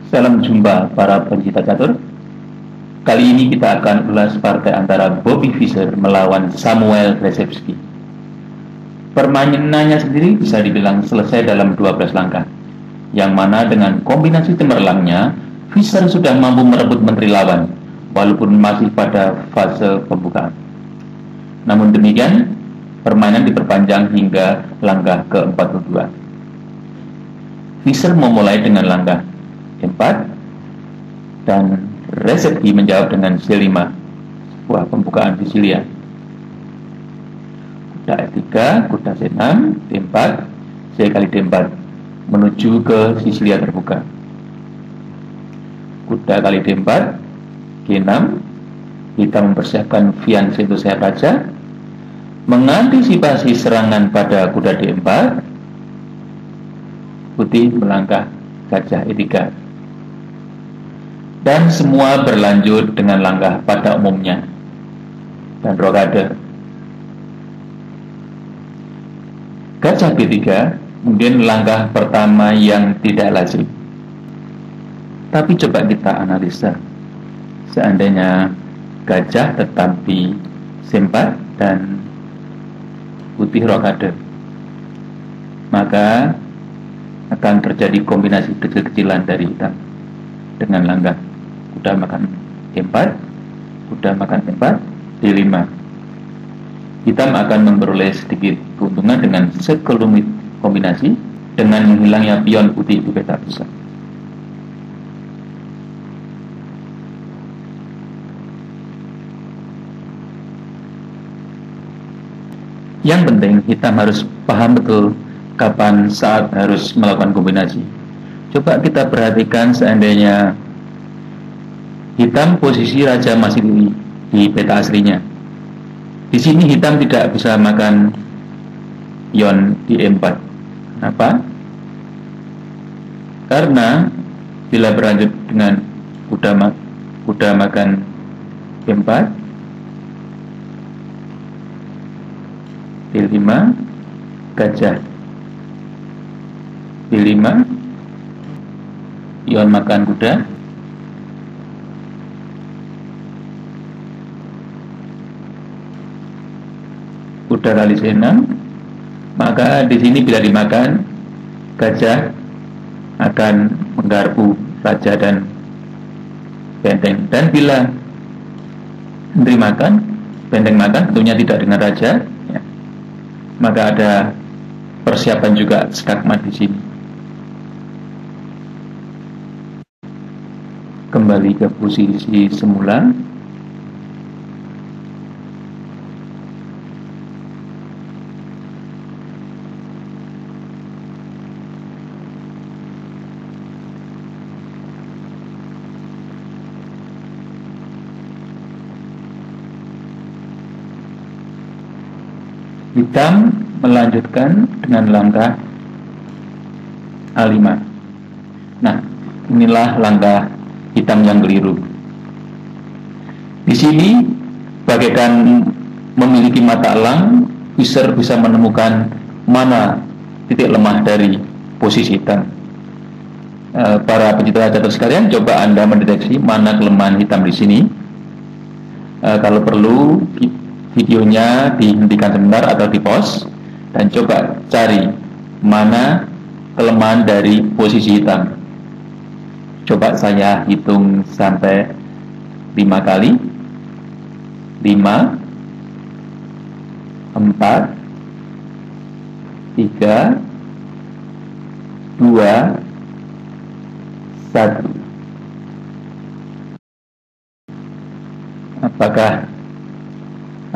Salam jumpa para pencinta catur. Kali ini kita akan ulas partai antara Bobby Fischer melawan Samuel Rzepski. Permainannya sendiri bisa dibilang selesai dalam 12 langkah, yang mana dengan kombinasi cemerlangnya, Fischer sudah mampu merebut menteri lawan, walaupun masih pada fase pembukaan. Namun demikian, permainan diperpanjang hingga langkah ke-42. Fischer memulai dengan langkah 4 dan Rzepski menjawab dengan C5, sebuah pembukaan Sisilia. Kuda E3, kuda C6, D4, C kali D4 menuju ke Sisilia terbuka. Kuda kali D4, G6, kita mempersiapkan fiancé untuk sayap raja, mengantisipasi serangan pada kuda D4, putih melangkah gajah E3. Dan semua berlanjut dengan langkah pada umumnya dan rokade. Gajah B3 mungkin langkah pertama yang tidak lazim. Tapi coba kita analisa. Seandainya gajah tetapi C4 dan putih rokade, maka akan terjadi kombinasi kecil-kecilan dari hitam dengan langkah kuda makan E4, kuda makan E4, D5. Hitam akan memperoleh sedikit keuntungan dengan sekelumit kombinasi dengan menghilangnya pion putih di peta pusat. Yang penting hitam harus paham betul kapan saat harus melakukan kombinasi. Coba kita perhatikan seandainya hitam posisi raja masih di peta aslinya. Di sini hitam tidak bisa makan pion di E4. Kenapa? Karena bila berlanjut dengan kuda makan E4, D5, gajah D5, pion makan kuda, kuda kali C6, maka di sini bila dimakan, gajah akan menggarpu raja dan benteng. Dan bila menteri makan, benteng makan, tentunya tidak dengan raja, ya, maka ada persiapan juga skakmat di sini. Kembali ke posisi semula. Hitam melanjutkan dengan langkah A5. Nah, inilah langkah hitam yang keliru. Di sini bagaikan memiliki mata elang, Fischer bisa menemukan mana titik lemah dari posisi hitam. Para pencinta catur sekalian, coba Anda mendeteksi mana kelemahan hitam di sini. Kalau perlu, videonya dihentikan sebentar atau di pause dan coba cari mana kelemahan dari posisi hitam. Coba saya hitung sampai 5 kali. 5, 4, 3, 2, 1. Apakah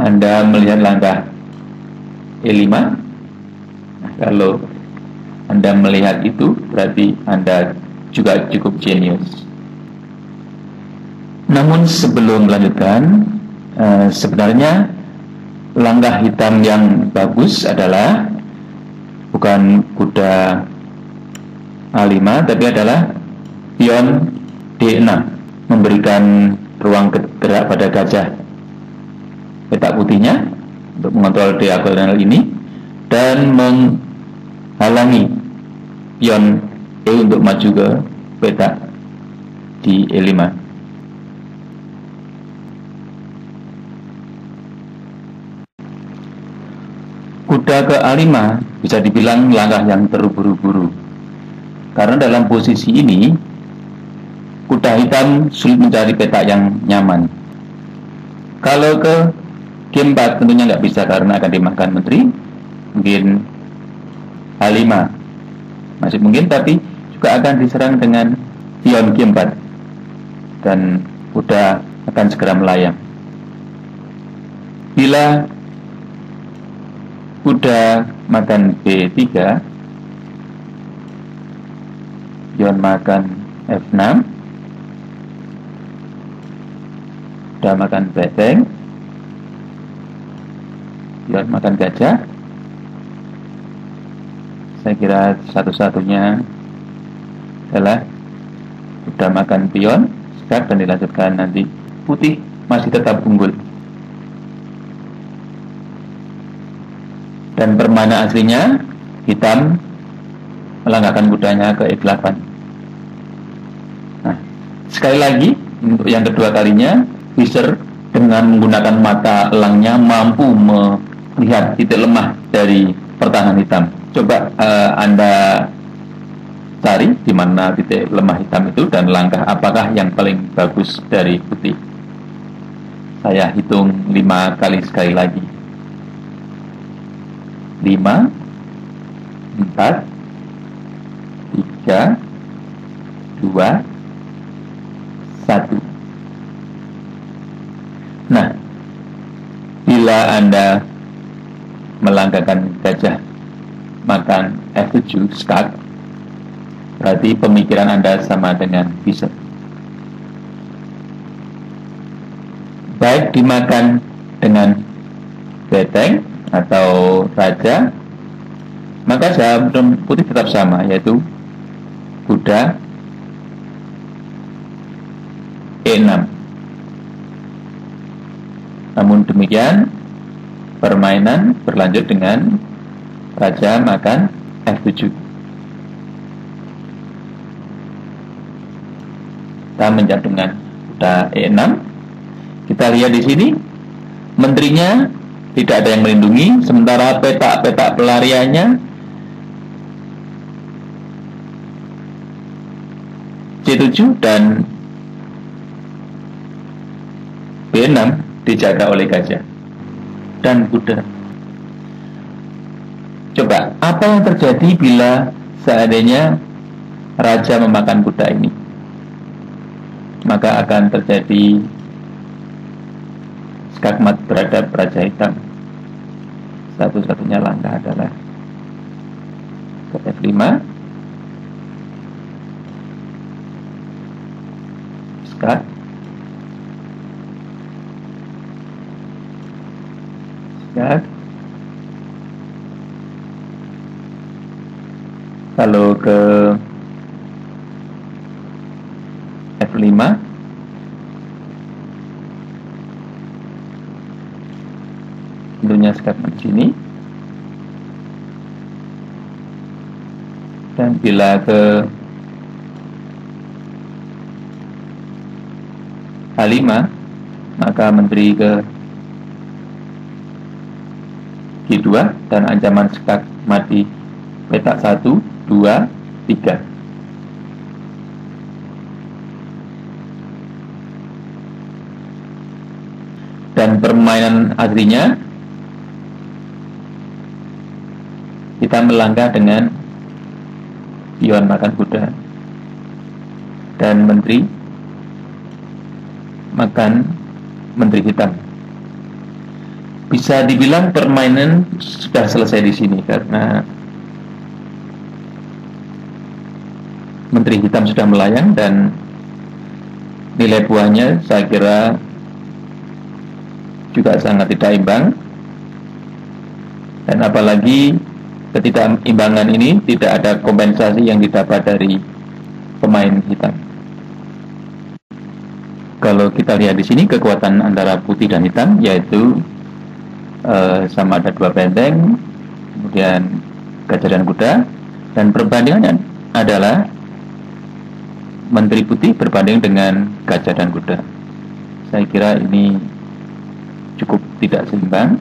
Anda melihat langkah E5? Nah, kalau Anda melihat itu, berarti Anda juga cukup jenius. Namun sebelum melanjutkan, sebenarnya langkah hitam yang bagus adalah bukan kuda A5, tapi adalah pion D6, memberikan ruang gerak pada gajah peta putihnya untuk mengontrol diagonal ini dan menghalangi pion E untuk maju ke peta di E5. Kuda ke A5 bisa dibilang langkah yang terburu-buru, karena dalam posisi ini kuda hitam sulit mencari petak yang nyaman. Kalau ke G4 tentunya nggak bisa karena akan dimakan menteri. Mungkin H5 masih mungkin, tapi juga akan diserang dengan pion G4 dan kuda akan segera melayang. Bila kuda makan B3, pion makan F6, kuda makan benteng, pion makan gajah. Saya kira satu-satunya adalah kuda makan pion, skak, dan dilanjutkan nanti putih masih tetap unggul. Dan permainan aslinya hitam melangkahkan kudanya ke E8. Nah, sekali lagi untuk yang kedua kalinya, Visser dengan menggunakan mata elangnya mampu melihat titik lemah dari pertahanan hitam. Coba Anda cari di mana titik lemah hitam itu dan langkah apakah yang paling bagus dari putih. Saya hitung 5 kali sekali lagi. 5, 4, 3, 2, 1. Nah, bila Anda melangkahkan gajah makan F7 skak, berarti pemikiran Anda sama dengan Visser. Baik dimakan dengan benteng atau raja, maka jawaban putih tetap sama, yaitu kuda E6. Namun demikian, permainan berlanjut dengan raja makan F7. Kita menjadi dengan kuda E6. Kita lihat di sini, menterinya tidak ada yang melindungi, sementara petak-petak pelariannya C7 dan B6 dijaga oleh gajah dan kuda. Coba, apa yang terjadi bila seandainya raja memakan kuda ini? Maka akan terjadi skakmat terhadap raja hitam. Satu-satunya langkah adalah ke F5, skak, skak. Kalau ke F5, tentunya skakmat sini. Dan bila ke H5, maka menteri ke G2 dan ancaman skak mati petak 1, 2, 3. Dan permainan aslinya kita melangkah dengan pion makan kuda dan menteri makan menteri hitam. Bisa dibilang permainan sudah selesai di sini karena menteri hitam sudah melayang dan nilai buahnya saya kira juga sangat tidak imbang. Dan apalagi ketidakimbangan ini tidak ada kompensasi yang didapat dari pemain hitam. Kalau kita lihat di sini kekuatan antara putih dan hitam yaitu sama ada 2 benteng, kemudian gajah dan kuda, dan perbandingannya adalah Menteri Putih berbanding dengan gajah dan kuda. Saya kira ini cukup tidak seimbang.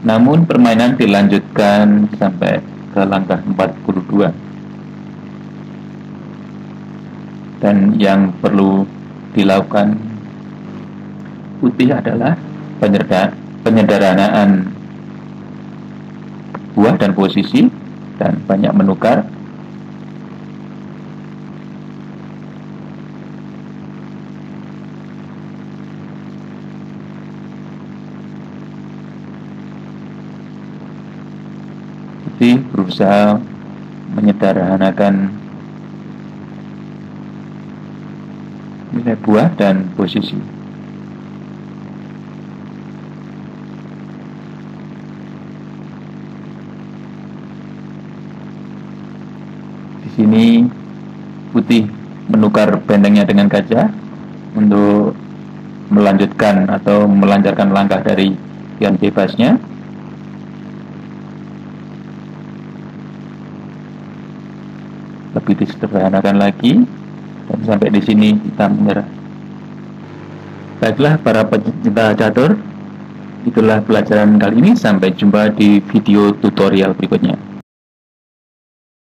Namun permainan dilanjutkan sampai ke langkah 42. Dan yang perlu dilakukan Putih adalah penyederhanaan buah dan posisi dan banyak menukar. Putih berusaha menyederhanakan nilai buah dan posisi. Di sini Putih menukar bentengnya dengan gajah untuk melanjutkan atau melancarkan langkah dari pion bebasnya. Lebih disederhanakan lagi, dan sampai di sini kita menyerah. Baiklah para pecinta catur, itulah pelajaran kali ini. Sampai jumpa di video tutorial berikutnya.